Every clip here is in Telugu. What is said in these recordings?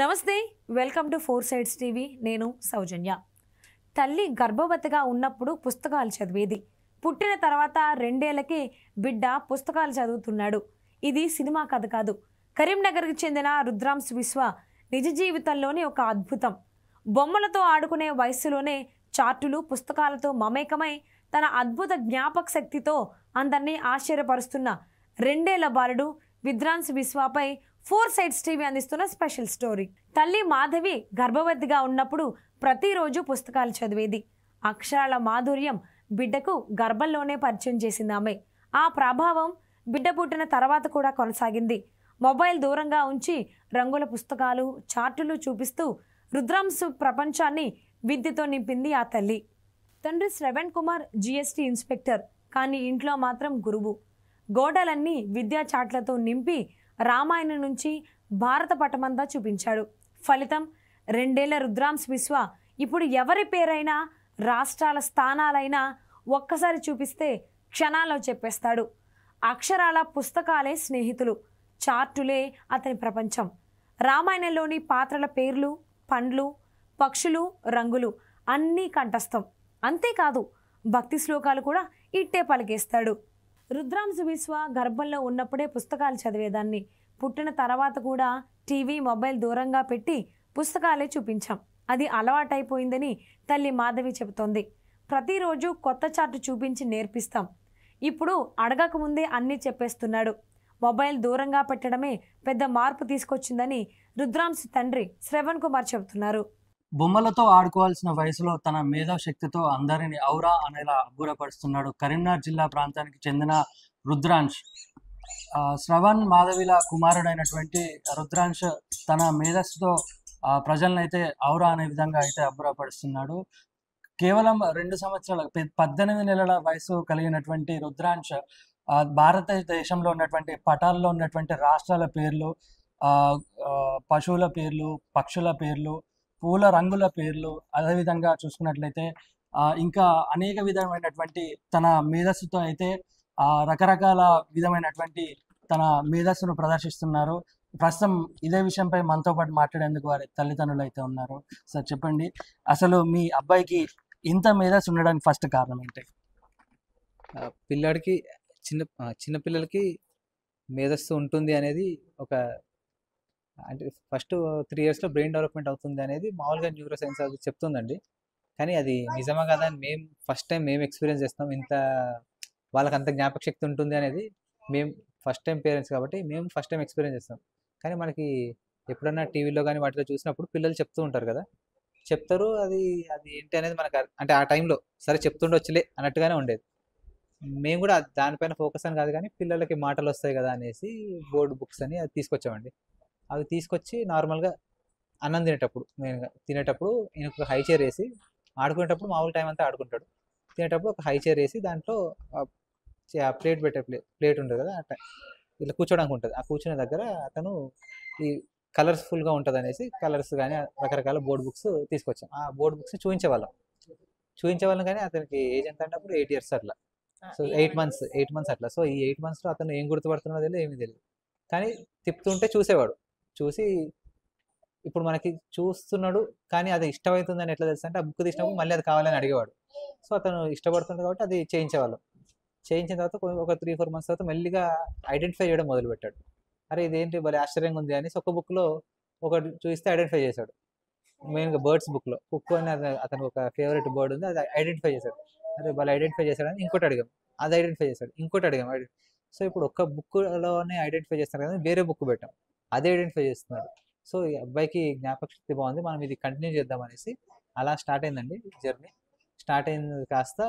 నమస్తే, welcome to four sides TV. నేను సౌజన్య. తల్లి గర్భవతిగా ఉన్నప్పుడు పుస్తకాలు చదివేది. పుట్టిన తర్వాత 2 ఏళ్లకే బిడ్డ పుస్తకాలు చదువుతున్నాడు. ఇది సినిమా కథ కాదు. కరీంనగర్కి చెందిన రుద్రాంశ్ విశ్వ నిజ జీవితంలోని ఒక అద్భుతం. బొమ్మలతో ఆడుకునే వయస్సులోనే చార్టులు, పుస్తకాలతో మమేకమై తన అద్భుత జ్ఞాపక శక్తితో అందరినీ ఆశ్చర్యపరుస్తున్న 2 ఏళ్ల బాలుడు రుద్రాంశ్ విశ్వపై ఫోర్ సైడ్స్ టీవీ అందిస్తున్న స్పెషల్ స్టోరీ. తల్లి మాధవి గర్భవతిగా ఉన్నప్పుడు ప్రతిరోజు పుస్తకాలు చదివేది. అక్షరాల మాధుర్యం బిడ్డకు గర్భంలోనే పరిచయం చేసింది ఆమె. ఆ ప్రభావం బిడ్డ పుట్టిన తర్వాత కూడా కొనసాగింది. మొబైల్ దూరంగా ఉంచి రంగుల పుస్తకాలు, చార్టులు చూపిస్తూ రుద్రాంశ్ ప్రపంచాన్ని విద్యతో నింపింది ఆ తల్లి. తండ్రి శ్రవణ్ కుమార్ జిఎస్టీ ఇన్స్పెక్టర్, కానీ ఇంట్లో మాత్రం గురువు. గోడలన్నీ విద్యా చాట్లతో నింపి రామాయణం నుంచి భారత పటమంతా చూపించాడు. ఫలితం 2 ఏళ్ల రుద్రాంశ్ విశ్వ ఇప్పుడు ఎవరి పేరైనా, రాష్ట్రాల స్థానాలైనా ఒక్కసారి చూపిస్తే క్షణాల్లో చెప్పేస్తాడు. అక్షరాల పుస్తకాలే స్నేహితులు, చార్టులే అతని ప్రపంచం. రామాయణంలోని పాత్రల పేర్లు, పండ్లు, పక్షులు, రంగులు అన్నీ కంఠస్థం. అంతేకాదు, భక్తి శ్లోకాలు కూడా ఇట్టే పలికేస్తాడు. రుద్రాంశ్ విశ్వ గర్భంలో ఉన్నప్పుడే పుస్తకాలు చదివేదాన్ని. పుట్టిన తర్వాత కూడా టీవీ, మొబైల్ దూరంగా పెట్టి పుస్తకాలే చూపించాం. అది అలవాటైపోయిందని తల్లి మాధవి చెబుతోంది. ప్రతిరోజు కొత్త చార్టు చూపించి నేర్పిస్తాం. ఇప్పుడు అడగకముందే అన్నీ చెప్పేస్తున్నాడు. మొబైల్ దూరంగా పెట్టడమే పెద్ద మార్పు తీసుకొచ్చిందని రుద్రాంశ్ తండ్రి శ్రవణ్ కుమార్ చెబుతున్నారు. బొమ్మలతో ఆడుకోవాల్సిన వయసులో తన మేధాశక్తితో అందరిని ఔరా అనేలా అబ్బురపరుస్తున్నాడు కరీంనగర్ జిల్లా ప్రాంతానికి చెందిన రుద్రాంశ్. శ్రవణ్ మాధవిల కుమారుడైనటువంటి రుద్రాంశ్ తన మేధస్సుతో ప్రజలను అయితే ఔరా అనే విధంగా అయితే అబ్బురపరుస్తున్నాడు. కేవలం 2 సంవత్సరాల 18 నెలల వయసు కలిగినటువంటి రుద్రాంశ్ భారతదేశంలో ఉన్నటువంటి పటాల్లో ఉన్నటువంటి రాష్ట్రాల పేర్లు, పశువుల పేర్లు, పక్షుల పేర్లు, పూల రంగుల పేర్లు, అదేవిధంగా చూసుకున్నట్లయితే ఇంకా అనేక విధమైనటువంటి తన మేధస్సుతో అయితే రకరకాల విధమైనటువంటి తన మేధస్సును ప్రదర్శిస్తున్నారు. ప్రస్తుతం ఇదే విషయంపై మనతో పాటు మాట్లాడేందుకు వారి తల్లిదండ్రులు అయితే ఉన్నారు. సార్, చెప్పండి, అసలు మీ అబ్బాయికి ఇంత మేధస్సు ఉండడానికి ఫస్ట్ కారణం ఏంటి? పిల్లాడికి చిన్న పిల్లలకి మేధస్సు ఉంటుంది అనేది ఒక, అంటే ఫస్ట్ 3 ఇయర్స్లో బ్రెయిన్ డెవలప్మెంట్ అవుతుంది అనేది మామూలుగా న్యూరో సైన్స్ అది చెప్తుందండి. కానీ అది నిజమా కదా అని మేము ఫస్ట్ టైం ఎక్స్పీరియన్స్ చేస్తాం. ఇంత వాళ్ళకి అంత జ్ఞాపక శక్తి ఉంటుంది అనేది మేము ఫస్ట్ టైం పేరెంట్స్ కాబట్టి మేము ఫస్ట్ టైం ఎక్స్పీరియన్స్ చేస్తాం. కానీ మనకి ఎప్పుడన్నా టీవీలో కానీ వాటిలో చూసినప్పుడు పిల్లలు చెప్తూ ఉంటారు కదా, చెప్తారు. అది అది ఏంటి అనేది మనకు అంటే ఆ టైంలో సరే చెప్తుండొచ్చులే అన్నట్టుగానే ఉండేది. మేము కూడా దానిపైన ఫోకస్ అని కాదు, కానీ పిల్లలకి మాటలు వస్తాయి కదా అనేసి బోర్డు బుక్స్ అని అది తీసుకొచ్చామండి. అవి తీసుకొచ్చి నార్మల్గా అన్నం తినేటప్పుడు, మెయిన్గా తినేటప్పుడు ఈయనకు ఒక హై చైర్ వేసి, ఆడుకునేటప్పుడు మామూలు టైం అంతా ఆడుకుంటాడు. తినేటప్పుడు ఒక హై చైర్ వేసి దాంట్లో ప్లేట్ ప్లేట్ ఉంటుంది కదా, ఇట్లా కూర్చోడానికి ఉంటుంది. ఆ కూర్చునే దగ్గర అతను ఈ కలర్ఫుల్గా ఉంటుంది అనేసి కలర్స్ కానీ రకరకాల బోర్డ్ బుక్స్ తీసుకొచ్చాం. ఆ బోర్డ్ బుక్స్ చూపించేవాళ్ళం కానీ అతనికి ఏజ్ ఎంత అంటే అప్పుడు 8 ఇయర్స్ అట్లా. సో 8 మంత్స్ అట్లా. సో ఈ 8 మంత్స్లో అతను ఏం గుర్తుపడుతున్నదో తెలియదు, ఏమీ తెలియదు. కానీ తిప్పుతుంటే చూసేవాడు. చూసి ఇప్పుడు మనకి చూస్తున్నాడు, కానీ అది ఇష్టమవుతుందని ఎట్లా తెలుసు అంటే ఆ బుక్ తీసినప్పుడు మళ్ళీ అది కావాలని అడిగేవాడు. సో అతను ఇష్టపడుతుంది కాబట్టి అది చేయించేవాళ్ళం. చేయించిన తర్వాత ఒక 3-4 మంత్స్ తర్వాత మెల్లిగా ఐడెంటిఫై చేయడం మొదలుపెట్టాడు. అరే ఇదేంటి భలే ఆశ్చర్యంగా ఉంది అనేసి ఒక బుక్లో ఒకటి చూస్తే ఐడెంటిఫై చేశాడు. మెయిన్గా బర్డ్స్ బుక్లో కుక్కు అని అతనికి ఒక ఫేవరెట్ బర్డ్ ఉంది, అది ఐడెంటిఫై చేశాడు. అరే భలే ఐడెంటిఫై చేశాడని ఇంకోటి అడిగాం, అది ఐడెంటిఫై చేశాడు. ఇంకోటి అడిగాం. సో ఇప్పుడు ఒక్క బుక్లోనే ఐడెంటిఫై చేస్తారు కదా, వేరే బుక్ పెట్టాం, అదే ఐడెంటిఫై చేస్తున్నాడు. సో ఈ అబ్బాయికి జ్ఞాపక శక్తి బాగుంది, మనం ఇది కంటిన్యూ చేద్దాం అనేసి అలా స్టార్ట్ అయిందండి జర్నీ. స్టార్ట్ అయింది కాస్త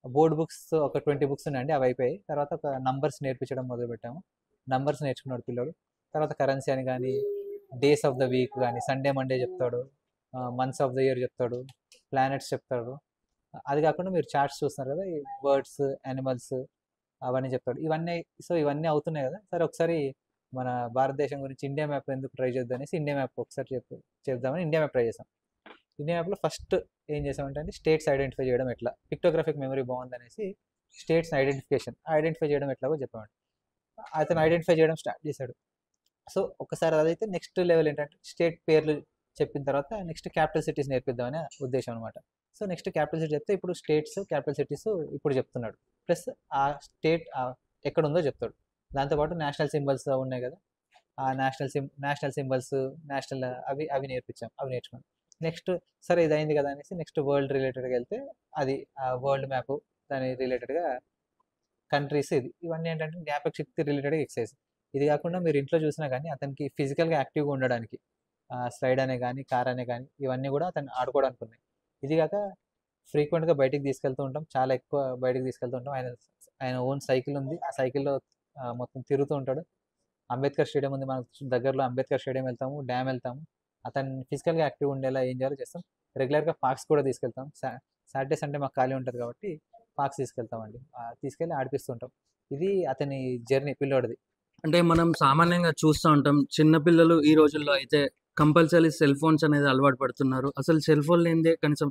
బోర్డ్ బుక్స్ ఒక 20 బుక్స్ ఉన్నాయండి, అవి అయిపోయాయి. తర్వాత ఒక నంబర్స్ నేర్పించడం మొదలుపెట్టాము. నంబర్స్ నేర్చుకున్నాడు పిల్లడు. తర్వాత కరెన్సీ అని కానీ, డేస్ ఆఫ్ ద వీక్ కానీ, సండే మండే చెప్తాడు, మంత్స్ ఆఫ్ ద ఇయర్ చెప్తాడు, ప్లానెట్స్ చెప్తాడు. అది కాకుండా మీరు చార్ట్స్ చూస్తున్నారు కదా, ఈ బర్డ్స్, యానిమల్స్ అవన్నీ చెప్తాడు. ఇవన్నీ అవుతున్నాయి కదా, సరే ఒకసారి మన భారతదేశం గురించి ఇండియా మ్యాప్ ఎందుకు ట్రై చేద్దాం అనేసి ఇండియా మ్యాప్ ఒకసారి చెప్దామని ఇండియా మ్యాప్ ట్రై చేసాం. ఇండియా మ్యాప్లో ఫస్ట్ ఏం చేసామంటే స్టేట్స్ ఐడెంటిఫై చేయడం ఎట్లా, పిక్టోగ్రాఫిక్ మెమరీ బాగుంది అనేసి స్టేట్స్ ఐడెంటిఫై చేయడం ఎట్లాగో చెప్పామండి. అతను ఐడెంటిఫై చేయడం స్టార్ట్ చేశాడు. సో ఒకసారి అదైతే నెక్స్ట్ లెవెల్ ఏంటంటే స్టేట్ పేర్లు చెప్పిన తర్వాత నెక్స్ట్ క్యాపిటల్ సిటీస్ నేర్పిద్దామనే ఉద్దేశం అనమాట. సో నెక్స్ట్ క్యాపిటల్ సిటీ చెప్తే ఇప్పుడు స్టేట్స్ క్యాపిటల్ సిటీస్ ఇప్పుడు చెప్తున్నాడు, ప్లస్ ఆ స్టేట్ ఎక్కడ ఉందో చెప్తాడు. దాంతోపాటు నేషనల్ సింబల్స్ ఉన్నాయి కదా, ఆ నేషనల్ సింబల్స్ నేషనల్ అవి నేర్చుకున్నాం. నెక్స్ట్ సరే ఇది అయింది కదా అనేసి నెక్స్ట్ వరల్డ్ రిలేటెడ్గా వెళ్తే అది వరల్డ్ మ్యాప్, దాని రిలేటెడ్గా కంట్రీస్, ఇవన్నీ ఏంటంటే జ్ఞాపక శక్తి రిలేటెడ్గా ఎక్సర్సైజ్. ఇది కాకుండా మీరు ఇంట్లో చూసినా కానీ అతనికి ఫిజికల్గా యాక్టివ్గా ఉండడానికి స్లైడ్ అనే కానీ కార్ అనే కానీ ఇవన్నీ కూడా అతను ఆడుకోవడానికి ఉన్నాయి. ఇది కాక ఫ్రీక్వెంట్గా బయటికి తీసుకెళ్తూ ఉంటాం, చాలా ఎక్కువ బయటికి తీసుకెళ్తూ ఉంటాం. ఆయన ఓన్ సైకిల్ ఉంది, ఆ సైకిల్లో మొత్తం తిరుగుతూ ఉంటాడు. అంబేద్కర్ స్టేడియం ఉంది మనకు దగ్గరలో, అంబేద్కర్ స్టేడియం వెళ్తాము, డ్యామ్ వెళ్తాము. అతను ఫిజికల్గా యాక్టివ్ ఉండేలా ఏం చేయాలో చేస్తాం. రెగ్యులర్గా పార్క్స్ కూడా తీసుకెళ్తాం. సాటర్డే సండే మాకు ఖాళీ ఉంటుంది కాబట్టి పార్క్స్ తీసుకెళ్తామండి, తీసుకెళ్ళి ఆడిపిస్తుంటాం. ఇది అతని జర్నీ పిల్లోడిది. అంటే మనం సామాన్యంగా చూస్తూ ఉంటాం, చిన్నపిల్లలు ఈ రోజుల్లో అయితే కంపల్సరీ సెల్ ఫోన్స్ అనేది అలవాటు పడుతున్నారు. అసలు సెల్ ఫోన్ లేనిదే కనీసం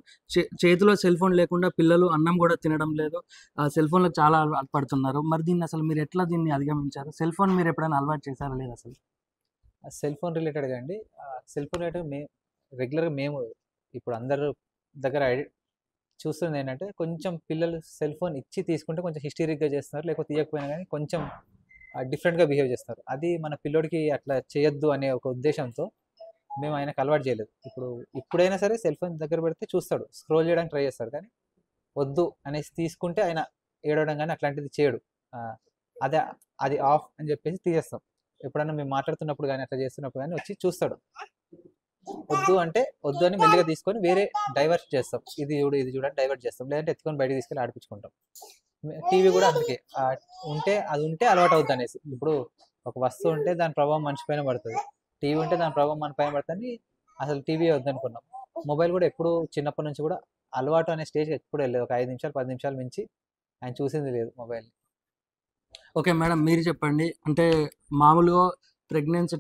చేతిలో సెల్ ఫోన్ లేకుండా పిల్లలు అన్నం కూడా తినడం లేదు. ఆ సెల్ ఫోన్లకు చాలా అలవాటు పడుతున్నారు. మరి దీన్ని అసలు మీరు ఎట్లా దీన్ని అధిగమించారు? సెల్ ఫోన్ మీరు ఎప్పుడైనా అలవాటు చేశారా లేదు అసలు? సెల్ ఫోన్ రిలేటెడ్గా అండి, సెల్ ఫోన్ రిలేటెడ్ రెగ్యులర్గా మేము ఇప్పుడు అందరు దగ్గర చూస్తుంది ఏంటంటే కొంచెం పిల్లలు సెల్ ఫోన్ ఇచ్చి తీసుకుంటే కొంచెం హిస్టరిక్గా చేస్తున్నారు, లేకపోతే తీయకపోయినా కానీ కొంచెం డిఫరెంట్గా బిహేవ్ చేస్తారు. అది మన పిల్లోడికి అట్లా చేయొద్దు అనే ఒక ఉద్దేశంతో మేము ఆయనకు అలవాటు చేయలేదు. ఇప్పుడైనా సరే సెల్ ఫోన్ దగ్గర పెడితే చూస్తాడు, స్క్రోల్ చేయడానికి ట్రై చేస్తాడు, కానీ వద్దు అనేసి తీసుకుంటే ఆయన ఏడవడం కానీ అట్లాంటిది చేయడు. అదే అది ఆఫ్ అని చెప్పేసి తీసేస్తాం. ఎప్పుడైనా మేము మాట్లాడుతున్నప్పుడు కానీ అట్లా చేస్తున్నప్పుడు కానీ వచ్చి చూస్తాడు. వద్దు అంటే వద్దు అని మెల్లిగా తీసుకొని వేరే డైవర్ట్ చేస్తాం, ఇది చూడండి డైవర్ట్ చేస్తాం, లేదంటే ఎత్తుకొని బయటకు తీసుకెళ్ళి ఆడిపించుకుంటాం. టీవీ కూడా అందుకే ఉంటే అలవాటు అవుద్ది అనేసి. ఇప్పుడు ఒక వస్తువు ఉంటే దాని ప్రభావం మనిషి పైన పడుతుంది, టీవీ ఉంటే దాని ప్రభావం మన పైన పడుతుంది. అసలు టీవీ వద్దనుకున్నాం. మొబైల్ కూడా ఎప్పుడు చిన్నప్పటి నుంచి కూడా అలవాటు అనే స్టేజ్కి ఎప్పుడు వెళ్ళలేదు. ఒక 5 నిమిషాలు 10 నిమిషాలు మించి ఆయన చూసింది లేదు మొబైల్. ఓకే మేడం, మీరు చెప్పండి. అంటే మామూలుగా ప్రెగ్నెన్సీ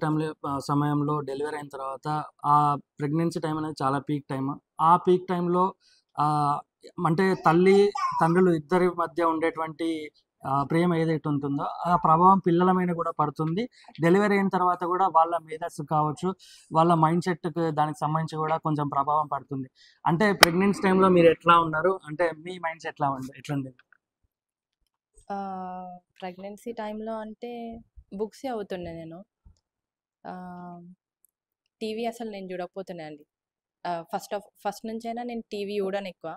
సమయంలో డెలివరీ అయిన తర్వాత ఆ ప్రెగ్నెన్సీ టైం అనేది చాలా పీక్ టైం. ఆ పీక్ టైంలో అంటే తండ్రులు ఇద్దరి మధ్య ఉండేటువంటి ప్రేమ ఏదైతే ఉంటుందో ఆ ప్రభావం పిల్లల మీద కూడా పడుతుంది. డెలివరీ అయిన తర్వాత కూడా వాళ్ళ మేధస్సు కావచ్చు, వాళ్ళ మైండ్ సెట్కి దానికి సంబంధించి కూడా కొంచెం ప్రభావం పడుతుంది. అంటే ప్రెగ్నెన్సీ టైంలో మీరు ఎట్లా ఉన్నారు, అంటే మీ మైండ్ సెట్ ఎట్లుంది? ప్రెగ్నెన్సీ టైంలో అంటే బుక్స్ చదువుతుండే నేను. టీవీ అసలు నేను చూడకపోతుండే అండి. ఫస్ట్ నుంచైనా నేను టీవీ చూడను ఎక్కువ.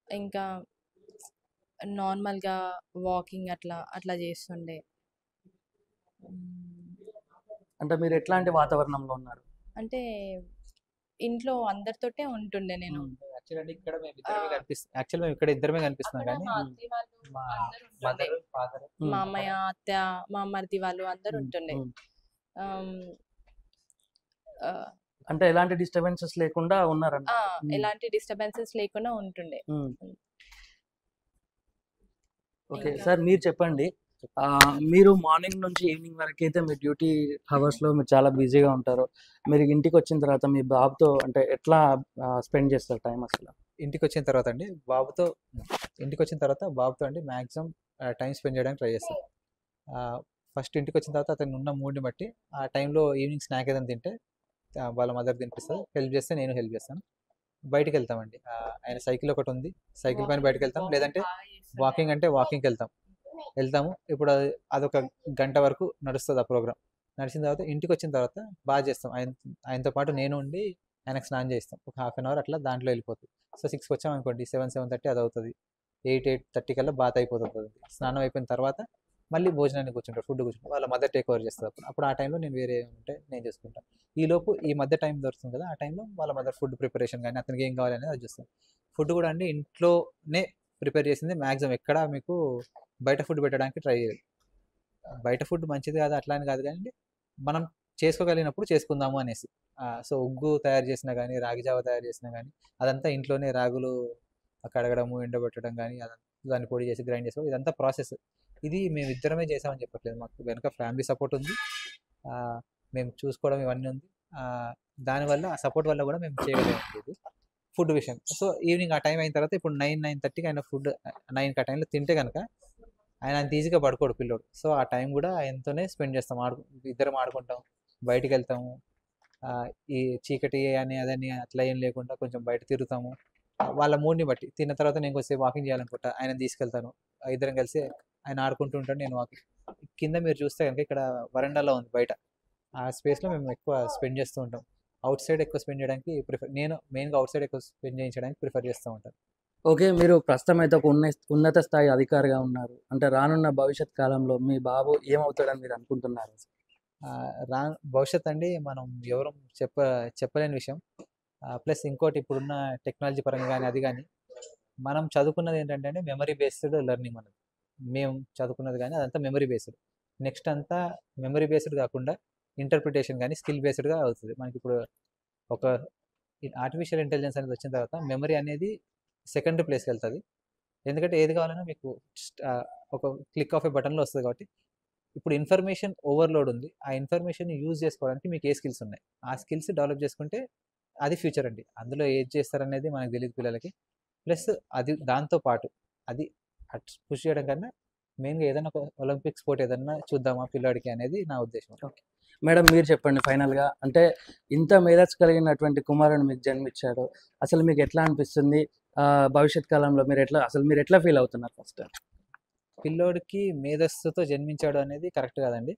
ఇంకా నార్మల్గా వాకింగ్ అట్లా చేస్తుండే. అంటే మీరు ఎట్లాంటి వాతావరణంలో ఉన్నారు? అంటే ఇంట్లో అందరితోటే ఉంటుండే నేను. యాక్చువల్లీ మేము ఇక్కడ ఇద్దరమే కనిపిస్తున్నాం, అక్కడ కానీ మా అత్తయ్య వాళ్ళు మా అందరూ ఉంటుండే. మదర్ ఫాదర్ మా అమ్మయ్య అత్త మా మరిది వాళ్ళు అందరూ ఉంటుండే. ఆమ్, ఆ, అంటే ఎలాంటి డిస్టర్బెన్సెస్ లేకుండా ఉన్నారన్న. ఎలాంటి డిస్టర్బెన్సెస్ లేకుండా ఉంటుండే. ఓకే ఇంకా సార్, మీరు చెప్పండి. మీరు మార్నింగ్ నుంచి ఈవినింగ్ వరకు అయితే మీ డ్యూటీ అవర్స్లో మీరు చాలా బిజీగా ఉంటారు. మీరు ఇంటికి వచ్చిన తర్వాత మీ బాబుతో అంటే ఎట్లా స్పెండ్ చేస్తారు టైం అసలు? ఇంటికి వచ్చిన తర్వాత బాబుతో అండి మ్యాక్సిమం టైం స్పెండ్ చేయడానికి ట్రై చేస్తాం. ఫస్ట్ ఇంటికి వచ్చిన తర్వాత అతను ఉన్న మూడ్ని బట్టి ఆ టైంలో ఈవినింగ్ స్నాక్ ఏదైనా తింటే వాళ్ళ మదర్ తినిపిస్తుంది, హెల్ప్ చేస్తే నేను హెల్ప్ చేస్తాను. బయటికి వెళ్తామండి. ఆయన సైకిల్ ఒకటి ఉంది, సైకిల్ పైన బయటకు వెళ్తాం, లేదంటే వాకింగ్ అంటే వాకింగ్కి వెళ్తాము. ఇప్పుడు అదొక గంట వరకు నడుస్తుంది ఆ ప్రోగ్రామ్. నడిచిన తర్వాత ఇంటికి వచ్చిన తర్వాత బాగా చేస్తాం. ఆయనతో పాటు నేను ఉండి ఆయనకు స్నానం చేస్తాం. ఒక 1/2 అవర్ అట్లా దాంట్లో వెళ్ళిపోతుంది. సో 6కి వచ్చాం అనుకోండి, 7:30 అది అవుతుంది. 8:30 కల్లా బాత్ అయిపోతుంది. స్నానం అయిపోయిన తర్వాత మళ్ళీ భోజనానికి ఫుడ్ కూర్చుంటారు. వాళ్ళ మదర్ టేక్ ఓవర్ చేస్తుంది. అప్పుడు ఆ టైంలో నేను వేరే ఉంటే నేను చేసుకుంటాను. ఈలోపు ఈ మధ్య టైం దొరుకుతుంది కదా, ఆ టైంలో వాళ్ళ మదర్ ఫుడ్ ప్రిపరేషన్ కానీ అతనికి ఏం కావాలి అనేది అది చూస్తాను. ఫుడ్ కూడా అండి ఇంట్లోనే ప్రిపేర్ చేసింది మ్యాక్సిమం. ఎక్కడ మీకు బయట ఫుడ్ పెట్టడానికి ట్రై చేయాలి. బయట ఫుడ్ మంచిది కాదు అట్లా అని కాదు, కానీ మనం చేసుకోగలిగినప్పుడు చేసుకుందాము అనేసి. సో ఉగ్గు తయారు చేసినా కానీ, రాగి జావ తయారు చేసినా కానీ అదంతా ఇంట్లోనే రాగులు కడగడము, ఎండబెట్టడం కానీ, దాన్ని పొడి చేసి గ్రైండ్ చేసుకోవడం, ఇదంతా ప్రాసెస్. ఇది మేము ఇద్దరమే చేసామని చెప్పట్లేదు, మాకు వెనక ఫ్యామిలీ సపోర్ట్ ఉంది, మేము చూసుకోవడం ఇవన్నీ ఉంది. దానివల్ల ఆ సపోర్ట్ వల్ల కూడా మేము చేయగలిగాం ఫుడ్ విషయం. సో ఈవినింగ్ ఆ టైం అయిన తర్వాత ఇప్పుడు 9-9:30కి ఆయన ఫుడ్ 9కి ఆ టైంలో తింటే కనుక ఆయన అంత ఈజీగా పడుకోడు పిల్లోడు. సో ఆ టైం కూడా ఆయనతోనే స్పెండ్ చేస్తాం. ఇద్దరం ఆడుకుంటాం, బయటికి వెళ్తాము. ఈ చీకటి అని అదని అట్లా ఏం లేకుండా కొంచెం బయట తిరుగుతాము. వాళ్ళ మూడ్ని బట్టి తిన్న తర్వాత నేను కొంచెం వాకింగ్ చేయాలనుకుంటా, ఆయన తీసుకెళ్తాను. ఇద్దరం కలిసి ఆయన ఆడుకుంటూ ఉంటాడు, నేను వాకింగ్. కింద మీరు చూస్తే కనుక ఇక్కడ వరండాలో ఉంది బయట, ఆ స్పేస్లో మేము ఎక్కువ స్పెండ్ చేస్తూ ఉంటాం. అవుట్ సైడ్ ఎక్కువ స్పెండ్ చేయడానికి నేను మెయిన్గా అవుట్ సైడ్ ఎక్కువ స్పెండ్ చేయించడానికి ప్రిఫర్ చేస్తూ ఉంటాను. ఓకే, మీరు ప్రస్తుతం అయితే ఒక ఉన్నత స్థాయి అధికారిగా ఉన్నారు. అంటే రానున్న భవిష్యత్ కాలంలో మీ బాబు ఏమవుతాడని మీరు అనుకుంటున్నారు? భవిష్యత్ అండి మనం ఎవరు చెప్పలేని విషయం. ప్లస్ ఇంకోటి ఇప్పుడున్న టెక్నాలజీ పరంగా కానీ అది కానీ మనం చదువుకున్నది ఏంటంటే మెమరీ బేస్డ్ లెర్నింగ్. మనది మేము చదువుకున్నది కానీ అదంతా మెమరీ బేస్డ్. నెక్స్ట్ అంతా మెమరీ బేస్డ్ కాకుండా ఇంటర్ప్రిటేషన్ కానీ స్కిల్ బేస్డ్గా అవుతుంది. మనకి ఇప్పుడు ఒక ఆర్టిఫిషియల్ ఇంటెలిజెన్స్ అనేది వచ్చిన తర్వాత మెమరీ అనేది సెకండరీ ప్లేస్కి వెళ్తుంది. ఎందుకంటే ఏది కావాలన్నా మీకు ఒక క్లిక్ ఆఫ్ ఏ బటన్లో వస్తుంది. కాబట్టి ఇప్పుడు ఇన్ఫర్మేషన్ ఓవర్లోడ్ ఉంది. ఆ ఇన్ఫర్మేషన్ యూజ్ చేసుకోవడానికి మీకు ఏ స్కిల్స్ ఉన్నాయి, ఆ స్కిల్స్ డెవలప్ చేసుకుంటే అది ఫ్యూచర్ అండి. అందులో ఏది చేస్తారనేది మనకు తెలియదు పిల్లలకి. ప్లస్ అది దాంతోపాటు అది పుష్ చేయడం కన్నా మెయిన్గా ఏదైనా ఒక ఒలింపిక్ స్పోర్ట్ ఏదన్నా చూద్దామా పిల్లాడికి అనేది నా ఉద్దేశం. ఓకే మేడం, మీరు చెప్పండి ఫైనల్గా. అంటే ఇంత మేధస్సు కలిగినటువంటి కుమారుడు మీకు జన్మించాడు, అసలు మీకు ఎట్లా అనిపిస్తుంది? భవిష్యత్ కాలంలో మీరు ఎట్లా ఫీల్ అవుతున్నారు? ఫస్ట్ పిల్లోడికి మేధస్సుతో జన్మించాడు అనేది కరెక్ట్ కాదండి.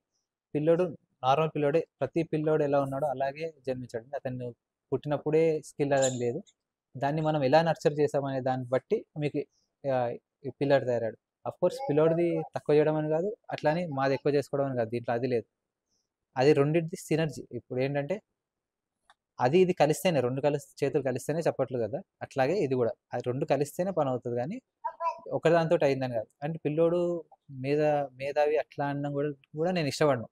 పిల్లోడు నార్మల్ పిల్లోడే. ప్రతి పిల్లోడు ఎలా ఉన్నాడో అలాగే జన్మించాడు. అతను పుట్టినప్పుడే స్కిల్ అదని లేదు. దాన్ని మనం ఎలా నర్చర్ చేసామనే దాన్ని బట్టి మీకు పిల్లోడు తయారాడు. అఫ్కోర్స్ పిల్లోడిది తక్కువ చేయడం అని కాదు, అట్లానే మాది ఎక్కువ చేసుకోవడం అని కాదు, దీంట్లో అది లేదు. అది రెండింటిది సినర్జీ. ఇప్పుడు ఏంటంటే అది ఇది కలిస్తేనే, చేతులు కలిస్తేనే చప్పట్లు కదా, అట్లాగే ఇది కూడా అది రెండు కలిస్తేనే పని అవుతుంది. కానీ ఒకదాంతో అయిందని కాదు. అంటే పిల్లోడు మేధావి అట్లా అన్నం కూడా నేను ఇష్టపడను.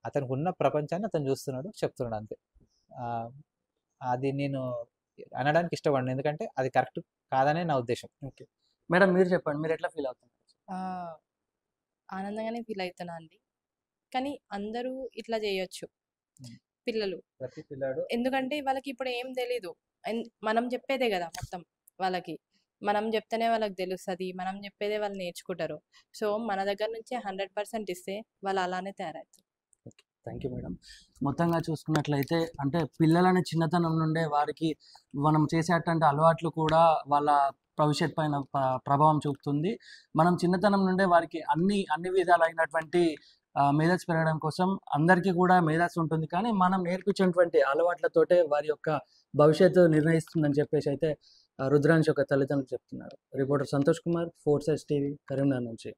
అతనికి ఉన్న ప్రపంచాన్ని అతను చూస్తున్నాడు, చెప్తున్నాడు అంతే. అది నేను అనడానికి ఇష్టపడను, ఎందుకంటే అది కరెక్ట్ కాదనే నా ఉద్దేశం. ఓకే మేడం, మీరు చెప్పండి, మీరు ఎట్లా ఫీల్ అవుతున్నారు? ఆనందంగానే ఫీల్ అవుతున్నా అండి. కానీ అందరూ ఇట్లా చేయొచ్చు పిల్లలు. ప్రతి పిల్లాడు ఎందుకంటే వాళ్ళకి ఇప్పుడు ఏం తెలీదు. మనం చెప్పేదే కదా మొత్తం వాళ్ళకి. మనం చెప్తేనే వాళ్ళకి తెలుస్తుంది, మనం చెప్పేదే వాళ్ళు నేర్చుకుంటారు. సో మన దగ్గర నుంచి 100% ఇస్తే వాళ్ళు అలానే తయారవుతారు. Thank you madam. మొత్తంగా చూసుకున్నట్లయితే అంటే పిల్లలని చిన్నతనం నుండే వారికి మనం చేసేటువంటి అలవాట్లు కూడా వాళ్ళ భవిష్యత్ పైన ప్రభావం చూపుతుంది. మనం చిన్నతనం నుండే వారికి అన్ని విధాలైనటువంటి మేధస్సు పెరగడం కోసం అందరికీ కూడా మేధస్సు ఉంటుంది, కానీ మనం నేర్పించినటువంటి అలవాట్లతోటే వారి యొక్క భవిష్యత్తు నిర్ణయిస్తుందని చెప్పేసి అయితే రుద్రాంశ్ యొక్క తల్లిదండ్రులు చెప్తున్నారు. Reporter Santosh Kumar, 4 Sides TV, Karimnagar నుంచి.